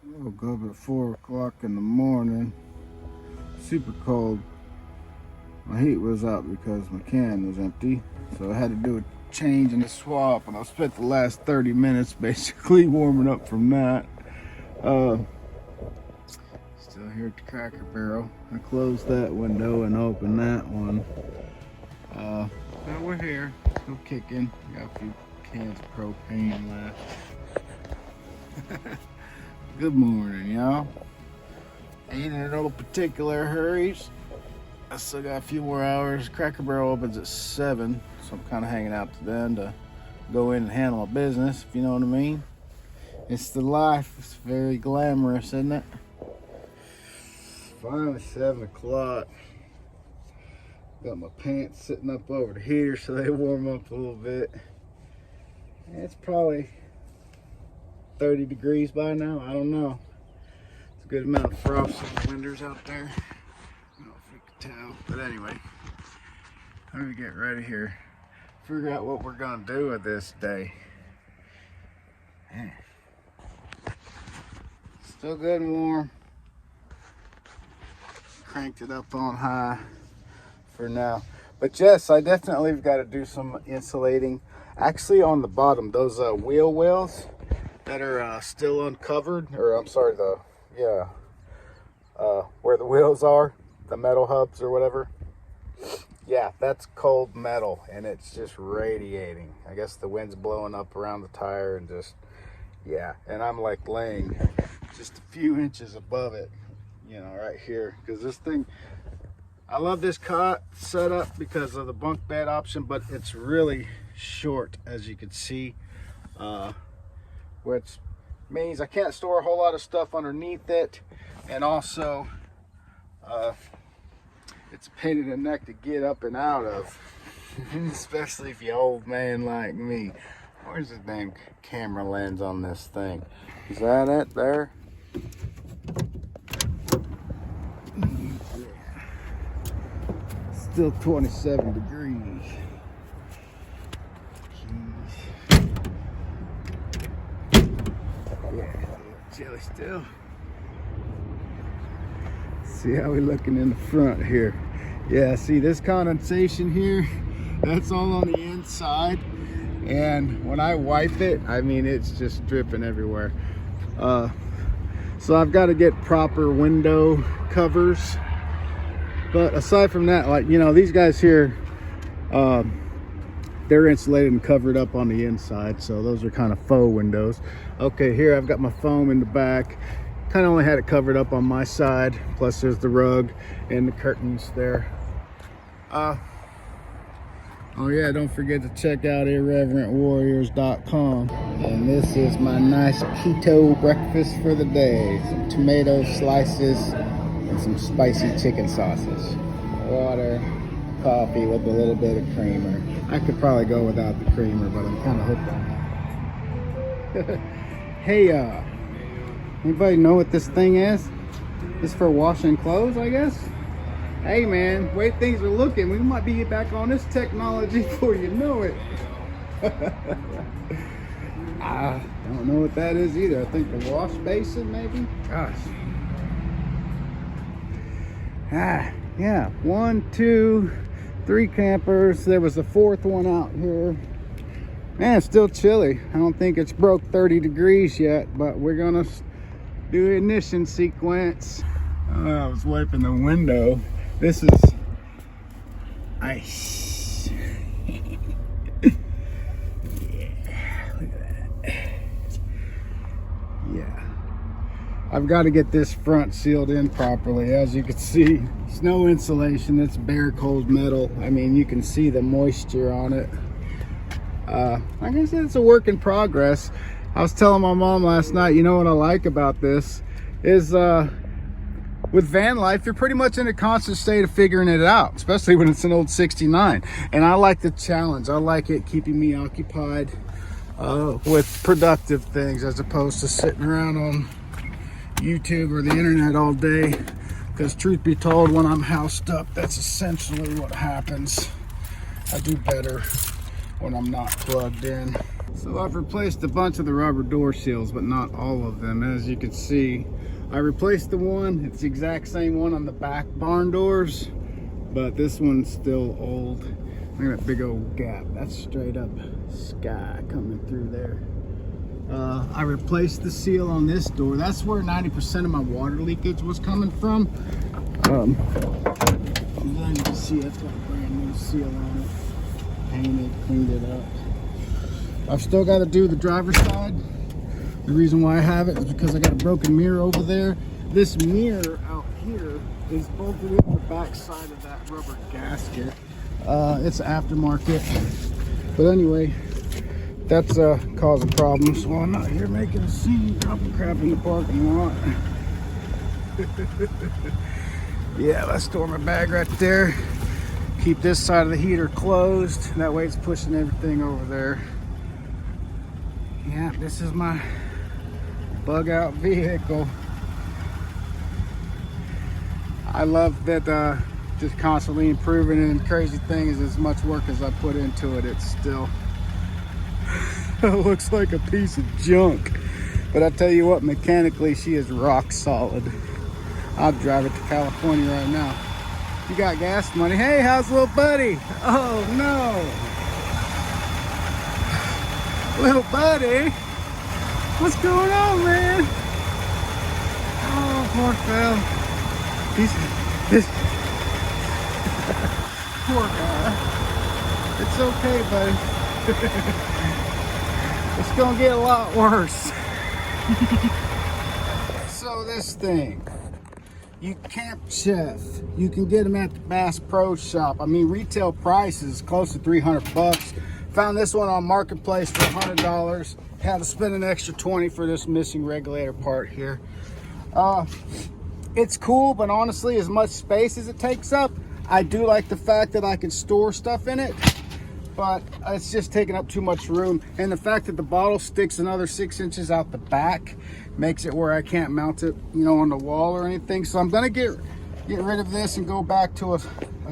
Woke up at 4 o'clock in the morning. Super cold. My heat was out because my can was empty. So I had to do a change and a swap, and I spent the last 30 minutes basically warming up from that. Still here at the Cracker Barrel. I closed that window and opened that one. But we're here, still kicking. Got a few cans of propane left. Good morning, y'all. Ain't in no particular hurries. I still got a few more hours. Cracker Barrel opens at 7, so I'm kind of hanging out to then to go in and handle my business, if you know what I mean. It's the life. It's very glamorous, isn't it? Finally 7 o'clock. Got my pants sitting up over the heater so they warm up a little bit. It's probably 30 degrees by now. I don't know. It's a good amount of frost in the windows out there. I don't know if you can tell. But anyway, let me get ready here. Figure out what we're going to do with this day. Man. Still good and warm. Cranked it up on high for now. But yes, I definitely got to do some insulating. Actually on the bottom, those wheel wells that are still uncovered, or I'm sorry, where the wheels are, the metal hubs or whatever. Yeah, that's cold metal and it's just radiating. I guess the wind's blowing up around the tire and just, yeah. And I'm like laying just a few inches above it, you know, right here. Because this thing, I love this cot setup because of the bunk bed option, but it's really short, as you can see, which means I can't store a whole lot of stuff underneath it. And also, it's a pain in the neck to get up and out of, especially if you're an old man like me. Where's the damn camera lens on this thing? Is that it there? Still 27 degrees. Jeez. Yeah, chilly still. See how we looking in the front here. Yeah, see this condensation here, that's all on the inside. And when I wipe it, I mean, it's just dripping everywhere. So I've got to get proper window covers. But aside from that, like, you know, these guys here, they're insulated and covered up on the inside. So those are kind of faux windows. Okay, here I've got my foam in the back. Kind of only had it covered up on my side. Plus there's the rug and the curtains there. Oh yeah, don't forget to check out irreverentwarriors.com. And this is my nice keto breakfast for the day. Some tomato slices and some spicy chicken sausage. Water, coffee with a little bit of creamer. I could probably go without the creamer, but I'm kind of hooked on it. Hey, anybody know what this thing is? It's for washing clothes, I guess? Hey man, the way things are looking, we might be back on this technology before you know it. I don't know what that is either. I think the wash basin maybe? Gosh. Yeah, 1, 2, 3 campers. There was a 4th one out here. Man, it's still chilly. I don't think it's broke 30 degrees yet, but we're gonna do ignition sequence. I was wiping the window. This is ice. Yeah, look at that. Yeah. I've got to get this front sealed in properly. As you can see, it's no insulation. It's bare cold metal. I mean, you can see the moisture on it. Like I said, it's a work in progress. I was telling my mom last night, you know what I like about this is with van life, you're pretty much in a constant state of figuring it out, especially when it's an old 69. And I like the challenge. I like it keeping me occupied with productive things as opposed to sitting around on YouTube or the internet all day. Because truth be told, when I'm housed up, that's essentially what happens. I do better when I'm not plugged in. So I've replaced a bunch of the rubber door seals, but not all of them. As you can see, I replaced the one, it's the exact same one on the back barn doors, but this one's still old. Look at that big old gap. That's straight up sky coming through there. I replaced the seal on this door. That's where 90% of my water leakage was coming from. And then you can see it's got a brand new seal on it. Painted, cleaned it up. I've still got to do the driver's side. The reason why I have it is because I got a broken mirror over there. This mirror out here is bolted in the back side of that rubber gasket. It's aftermarket. But anyway, that's causing problems. Well, I'm out here making a scene, dropping crap in the parking lot. Yeah, let's store my bag right there. Keep this side of the heater closed. That way it's pushing everything over there. Yeah, this is my Bugout vehicle. I love that just constantly improving, and the crazy thing is as much work as I put into it, it's still it looks like a piece of junk. But I tell you what, mechanically she is rock solid. I'll drive it to California right now. You got gas money? Hey, how's little buddy? Oh no. Little buddy, what's going on, man? Oh, poor fella. This poor guy. It's okay, buddy. It's gonna get a lot worse. So this thing, you Camp Chef, you can get them at the Bass Pro Shop. I mean, retail price is close to 300 bucks. Found this one on Marketplace for $100. Had to spend an extra 20 for this missing regulator part here. It's cool, but honestly, as much space as it takes up, I do like the fact that I can store stuff in it, but it's just taking up too much room. And the fact that the bottle sticks another 6 inches out the back makes it where I can't mount it, you know, on the wall or anything. So I'm gonna get rid of this and go back to a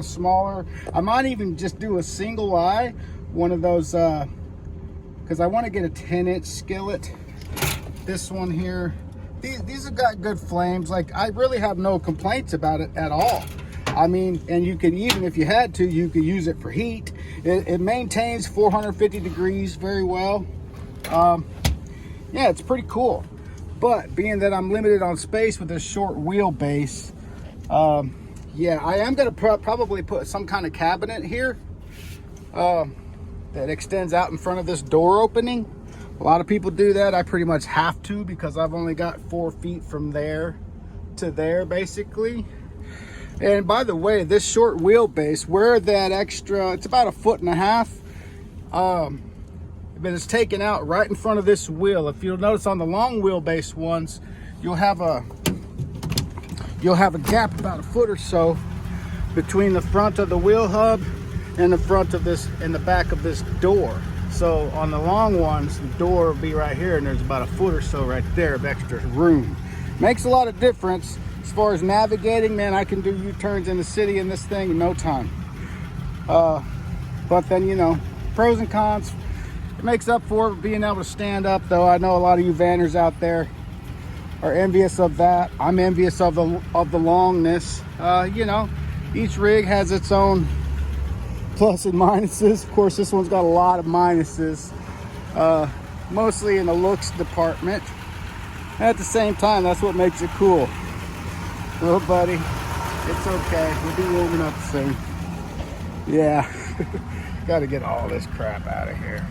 smaller. I might even just do a single eye, one of those, because I want to get a 10-inch skillet. This one here, these have got good flames. Like, I really have no complaints about it at all. I mean, and you could even, if you had to, you could use it for heat. It maintains 450 degrees very well. Yeah, it's pretty cool. But being that I'm limited on space with this short wheelbase, yeah, I am going to probably put some kind of cabinet here that extends out in front of this door opening. A lot of people do that. I pretty much have to, because I've only got 4 feet from there to there, basically. And by the way, this short wheelbase, where that extra, it's about 1.5 feet, but it's taken out right in front of this wheel. If you'll notice on the long wheelbase ones, you'll have a gap about 1 foot or so between the front of the wheel hub and the front of this and the back of this door. So on the long ones, the door will be right here, and there's about 1 foot or so right there of extra room. Makes a lot of difference as far as navigating. Man, I can do U-turns in the city in this thing in no time. But then, you know, pros and cons. It makes up for it being able to stand up, though. I know a lot of you vanners out there are envious of that. I'm envious of the longness. You know, each rig has its own plus and minuses. Of course, this one's got a lot of minuses, mostly in the looks department. At the same time, that's what makes it cool. Little buddy, it's okay. We'll be warming up soon. Yeah, got to get all this crap out of here.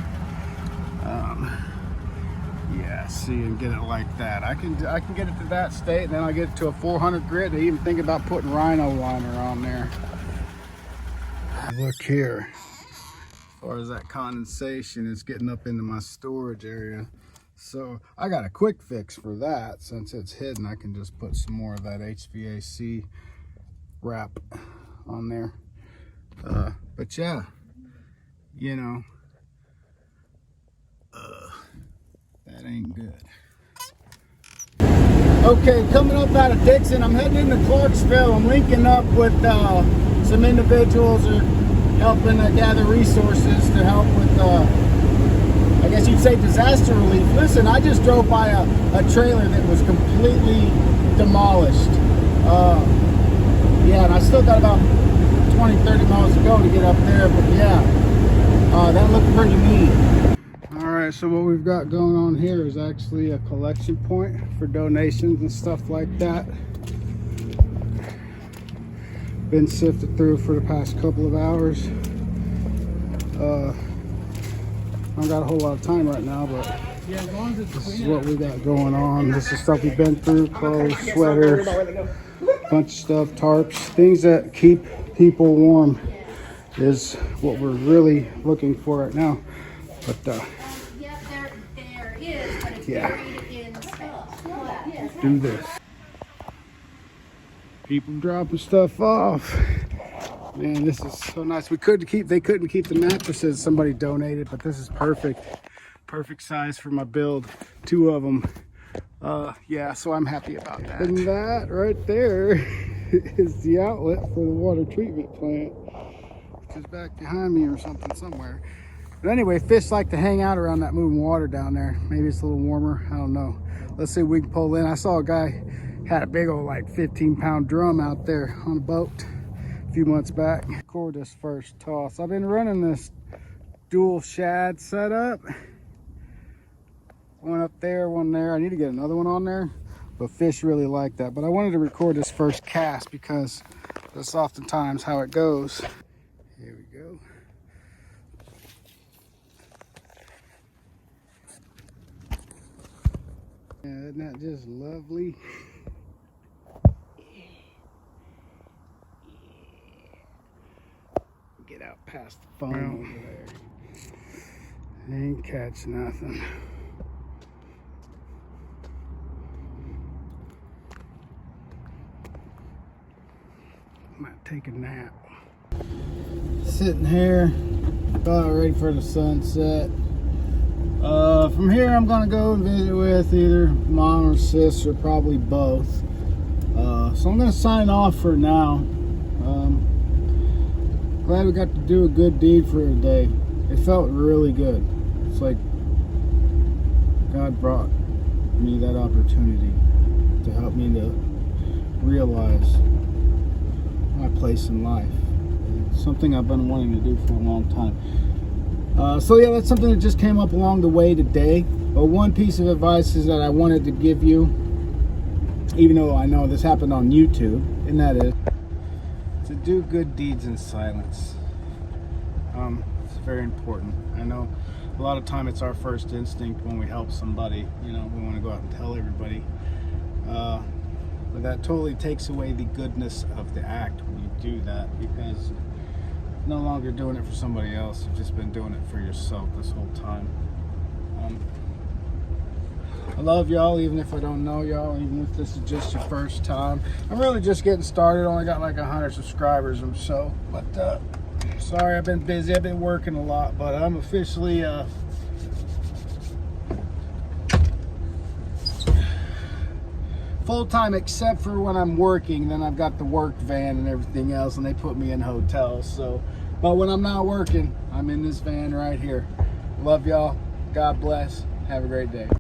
Yeah, see, and get it like that. I can get it to that state, and then I'll get it to a 400 grit. I even think about putting rhino liner on there. Look here, as far as that condensation, it's getting up into my storage area. So I got a quick fix for that. Since it's hidden, I can just put some more of that HVAC wrap on there. But yeah, you know, that ain't good. Okay, coming up out of Dixon, I'm heading into Clarksville. I'm linking up with some individuals who are helping gather resources to help with, I guess you'd say disaster relief. Listen, I just drove by a trailer that was completely demolished. Yeah, and I still got about 20-30 miles to go to get up there, but yeah, that looked pretty neat. All right, so what we've got going on here is actually a collection point for donations and stuff like that. Been sifted through for the past couple of hours. I don't got a whole lot of time right now, but this is what we got going on. This is stuff we've been through: clothes, sweaters, bunch of stuff, tarps, things that keep people warm is what we're really looking for right now. But yeah, there is, but it's buried in stuff. do this. People dropping stuff off. Man, this is so nice. They couldn't keep the mattresses somebody donated, but this is perfect size for my build. 2 of them. Yeah, so I'm happy about that. And that right there is the outlet for the water treatment plant, which is back behind me or something somewhere. But anyway, fish like to hang out around that moving water down there. Maybe it's a little warmer, I don't know. Let's see if we can pull in. I saw a guy had a big old like 15-pound drum out there on a boat a few months back. Record this first toss. I've been running this dual shad setup. One up there, one there. I need to get another one on there, but fish really like that. But I wanted to record this first cast because that's oftentimes how it goes. Here we go. Yeah, isn't that just lovely? Get out past the phone over there. Ain't catch nothing. Might take a nap. Sitting here, about ready for the sunset. From here, I'm gonna go and visit with either mom or sis, or probably both. So I'm gonna sign off for now. Glad we got to do a good deed for a day. It felt really good. It's like God brought me that opportunity to help me to realize my place in life. It's something I've been wanting to do for a long time. So yeah, that's something that just came up along the way today. But one piece of advice is that I wanted to give you, even though I know this happened on YouTube, and that is to do good deeds in silence. It's very important. I know a lot of time it's our first instinct when we help somebody, you know, we want to go out and tell everybody. But that totally takes away the goodness of the act when you do that, because you're no longer doing it for somebody else. You've just been doing it for yourself this whole time. I love y'all, even if I don't know y'all, even if this is just your first time. I'm really just getting started. Only got like 100 subscribers or so. But sorry, I've been busy. I've been working a lot, but I'm officially full-time, except for when I'm working. Then I've got the work van and everything else, and they put me in hotels. So, but when I'm not working, I'm in this van right here. Love y'all. God bless. Have a great day.